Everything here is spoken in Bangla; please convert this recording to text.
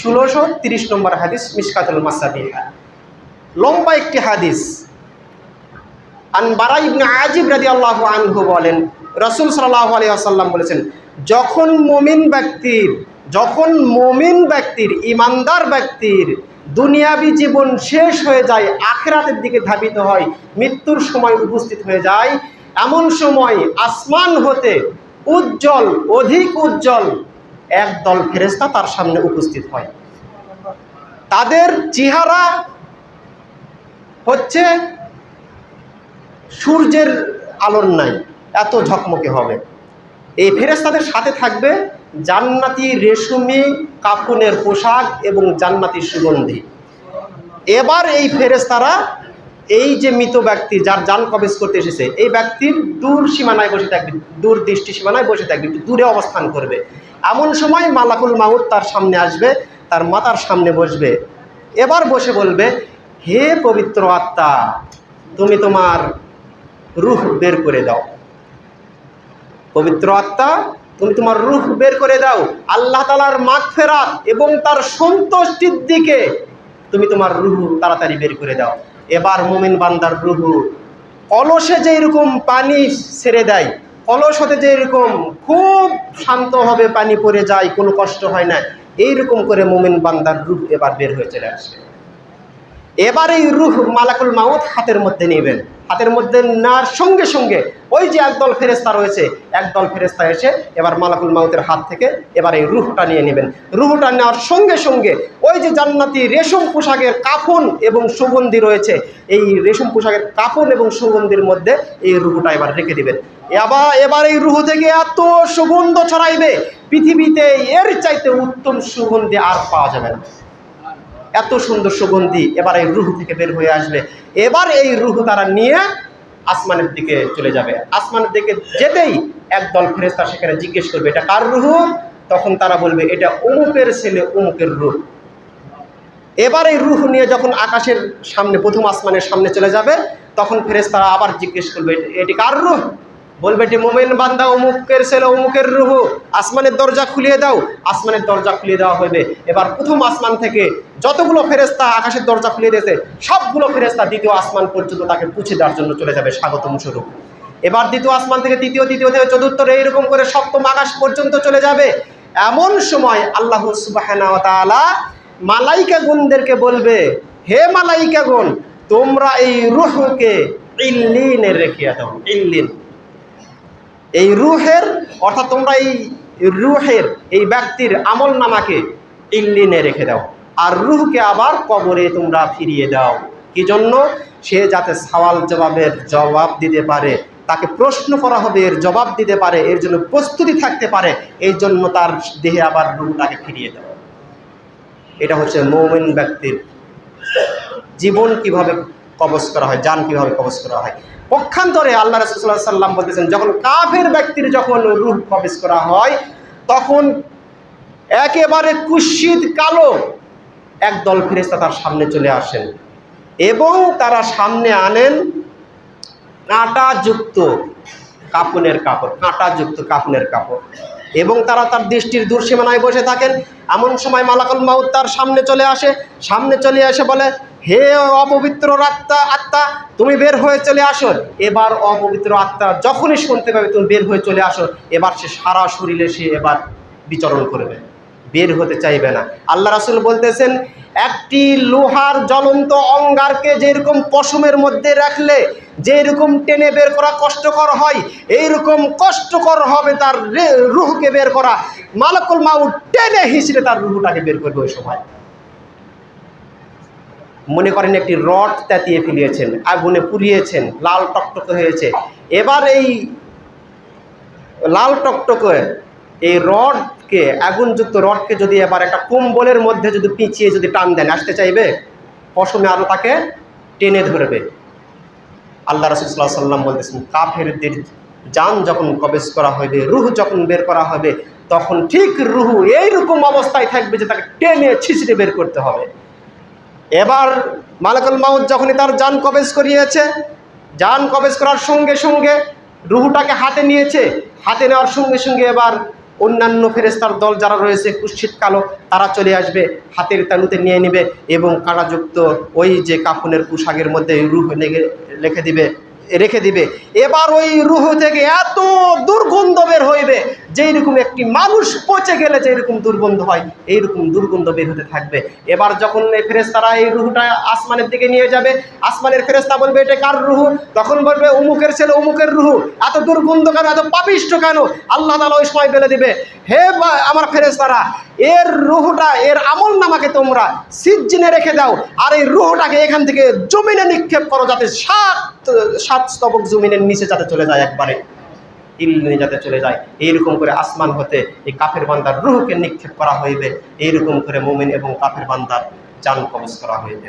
1630 নম্বর হাদিস, মিশকাতুল মাসাবিহা, লম্বা একটি হাদিস। আন বারা ইবনে আজিব রাদিয়াল্লাহু আনহু বলেন, রাসূল সাল্লাল্লাহু আলাইহি ওয়াসাল্লাম বলেছেন, যখন মুমিন ব্যক্তির ঈমানদার ব্যক্তির দুনিয়াবী জীবন শেষ হয়ে যায়, আখিরাতের দিকে ধাবিত হয়, মৃত্যুর সময় উপস্থিত হয়ে যায়, এমন সময় আসমান হতে অধিক উজ্জ্বল একদল ফেরেশতা তার সামনে উপস্থিত হয়। তাদের চেহারা হচ্ছে সূর্যের আলোর নাই, এত ঝকমকে হবে। এই ফেরেশতাদের সাথে থাকবে জান্নাতি রেশমি কাফনের পোশাক এবং জান্নাতি সুগন্ধি। এবার এই ফেরেশতারা এই যে মৃত ব্যক্তি যার জান কবজ করতে এসেছে, এই ব্যক্তির দূর সীমানায় বসে থাকবে, দূর দৃষ্টি সীমানায় বসে থাকবে, একটু দূরে অবস্থান করবে। এমন সময় মালাকুল মাউত তার সামনে আসবে, তার মাথার সামনে বসবে। এবার বসে বলবে, হে পবিত্র আত্মা, তুমি তোমার রূহ বের করে দাও। পবিত্র আত্মা, তুমি তোমার রূহ বের করে দাও। আল্লাহ তাআলার মাগফিরাত এবং তার সন্তুষ্টির দিকে তুমি তোমার রূহ তাড়াতাড়ি বের করে দাও। এবার মুমিন বান্দার রূহ কলসে যেরকম পানি ছেড়ে দেয়, কলস হতে যেরকম খুব শান্তভাবে পানি পড়ে যায়, কোনো কষ্ট হয় না, এইরকম করে মুমিন বান্দার রূহ এবার বের হয়ে চলে আসে। এবার এই রূহ মালাকুল মাউত হাতের মধ্যে নেবেন। হাতের মধ্যে নেওয়ার সঙ্গে সঙ্গে ওই যে একদল ফেরেশতা রয়েছে, একদল ফেরেশতা এসে এবার মালাকুল মাউতের হাত থেকে এবার এই রূহটা নিয়ে নেবেন। রূহটা নেওয়ার সঙ্গে সঙ্গে ওই যে জান্নাতি রেশম পোশাকের কাফন এবং সুগন্ধি রয়েছে, এই রেশম পোশাকের কাফন এবং সুগন্ধির মধ্যে এই রূহটা এবার রেখে দিবেন। এবার এই রূহ থেকে এত সুগন্ধ ছড়াইবে, পৃথিবীতে এর চাইতে উত্তম সুগন্ধি আর পাওয়া যাবে না। এত সুন্দর সুগন্ধি এবার এই রূহ থেকে বের হয়ে আসবে। এবার এই রূহ তারা নিয়ে আসমানের দিকে চলে যাবে। আসমানের দিকে যেতেই একদল ফেরেশতা সেখানে জিজ্ঞেস করবে, এটা কার রূহ? তখন তারা বলবে, এটা অমুকের ছেলে অমুকের রূহ। এবার এই রূহ নিয়ে যখন আকাশের সামনে, প্রথম আসমানের সামনে চলে যাবে, তখন ফেরেশতারা আবার জিজ্ঞেস করবে, এটি কার রূহ? বলবে, এটি মুমিন বান্দা অমুকের ছেলে অমুকের রূহ। আসমানের দরজা খুলিয়ে দাও। আসমানের দরজা খুলিয়ে দেওয়া হবে। এবার প্রথম আসমান থেকে যতগুলো ফেরেশতা আকাশের দরজা খুলিয়ে দিয়েছে, সবগুলো ফেরেশতা দ্বিতীয় আসমান পর্যন্ত তাকে পৌঁছে দেওয়ার জন্য চলে যাবে স্বাগতম স্বরূপ। এবার দ্বিতীয় আসমান থেকে তৃতীয়, তৃতীয় থেকে চতুর্থ, এইরকম করে সপ্তম আকাশ পর্যন্ত চলে যাবে। এমন সময় আল্লাহ সুবহানাহু ওয়া তাআলা মালাইকাগণদেরকে বলবে, হে মালাইকাগণ, তোমরা এই রূহকে ইল্লিনে রেখে দাও। ইল্লিন, এই রূহের অর্থাৎ তোমরা এই রূহের এই ব্যক্তির আমল নামাকে ইল্লিনে রেখে দাও, আর রূহকে আবার কবরে তোমরা ফিরিয়ে দাও। কি জন্য? সে যাতে সওয়াল জবাবের জবাব দিতে পারে, তাকে প্রশ্ন করা হবে, এর জবাব দিতে পারে, এর জন্য প্রস্তুতি থাকতে পারে, এই জন্য তার দেহে আবার রূহটাকে ফিরিয়ে দাও। এটা হচ্ছে মুমিন ব্যক্তির জীবন কিভাবে কবজ করা হয়, জান কিভাবে কবজ করা হয়। পক্ষান্তরে আল্লাহ রাসূল সাল্লাল্লাহু আলাইহি ওয়াসাল্লাম বলতেছেন, যখন কাফের ব্যক্তির যখন রূহ কবজ করা হয়, তখন একেবারে কুৎসিত কালো একদল ফেরেশতা তার সামনে চলে আসেন এবং তারা সামনে আনেন কাঁটাযুক্ত কাফনের কাপড়, কাঁটাযুক্ত কাফনের কাপড়, এবং তারা তার দৃষ্টির দূরসীমানায় বসে থাকেন। এমন সময় মালাকুল মাউত তার সামনে চলে আসে। সামনে চলে এসে বলে, হে অপবিত্র আত্মা, তুমি বের হয়ে চলে আসো। এবার অপবিত্র আত্মা যখনই শুনতে পাবে তুমি বের হয়ে চলে আসো, এবার সে সারা শরীরে সে এবার বিচরণ করবে, বের হতে চাইবে না। আল্লাহ রাসূল বলতেছেন, একটি লোহার জ্বলন্ত অঙ্গারকে যেরকম পশমের মধ্যে রাখলে যেরকম টেনে বের করা কষ্টকর হয়, এইরকম কষ্টকর হবে তার রূহকে বের করা। মালাকুল মাউত টেনে হিঁচড়ে তার রূহটাকে বের করবে। ওই সময় মনে করেন একটি রড তেতিয়ে ফেলিয়েছেন, আগুনে পুড়িয়েছেন, লাল টকটকে হয়েছে। এবার এই লাল টকটকে এই রডকে, আগুনযুক্ত রডকে যদি এবার একটা কম্বলের মধ্যে যদি পিছিয়ে যদি টান দেন, আসতে চাইবে? পশমে আরো তাকে টেনে ধরবে। আল্লাহ রাসূল সাল্লাল্লাহু আলাইহি ওয়াসাল্লাম বলতেছেন, কাফেরদের জান যখন কবজ করা হবে, রূহ যখন বের করা হবে, তখন ঠিক রূহ এইরকম অবস্থায় থাকবে যে তাকে টেনে ছিঁচড়ে বের করতে হবে। এবার মালাকুল মাউত যখনই তার জান কবজ করিয়েছে, জান কবজ করার সঙ্গে সঙ্গে রূহটাকে হাতে নিয়েছে। হাতে নেওয়ার সঙ্গে সঙ্গে এবার অন্যান্য ফেরেশতার দল যারা রয়েছে কুৎসিত কালো, তারা চলে আসবে, হাতের তালুতে নিয়ে নেবে এবং কাঁটাযুক্ত ওই যে কাফনের পোশাকের মধ্যে রূহ রেখে দিবে। এবার ওই রূহ থেকে এত দুর্গন্ধ বের হইবে, যেইরকম একটি মানুষ পচে গেলে যেরকম দুর্গন্ধ হয়, এইরকম দুর্গন্ধ বের হতে থাকবে। এবার যখন এই ফেরেশতারা এই রূহটা আসমানের দিকে নিয়ে যাবে, আসমানের ফেরেশতা বলবে এটা কার রূহ? তখন বলবে অমুকের ছেলে অমুকের রূহ। এত দুর্গন্ধ কেন, এত পাপিষ্ঠ কেন? আল্লাহ তাআলা ওই সময় বলে দিবে, হে আমার ফেরেশতারা, এর রূহটা, এর আমল নামাকে তোমরা সিজ্জিনে রেখে দাও, আর এই রূহটাকে এখান থেকে জমিনে নিক্ষেপ করো, যাতে সাত স্তবক জমিনের নিচে যাতে চলে যায়, একবারে ইলনে যাতে চলে যায়। এইরকম করে আসমান হতে এই কাফের বান্দার রূহকে নিক্ষেপ করা হইবে। এইরকম করে মুমিন এবং কাফের বান্দার জান কবজ করা হইবে।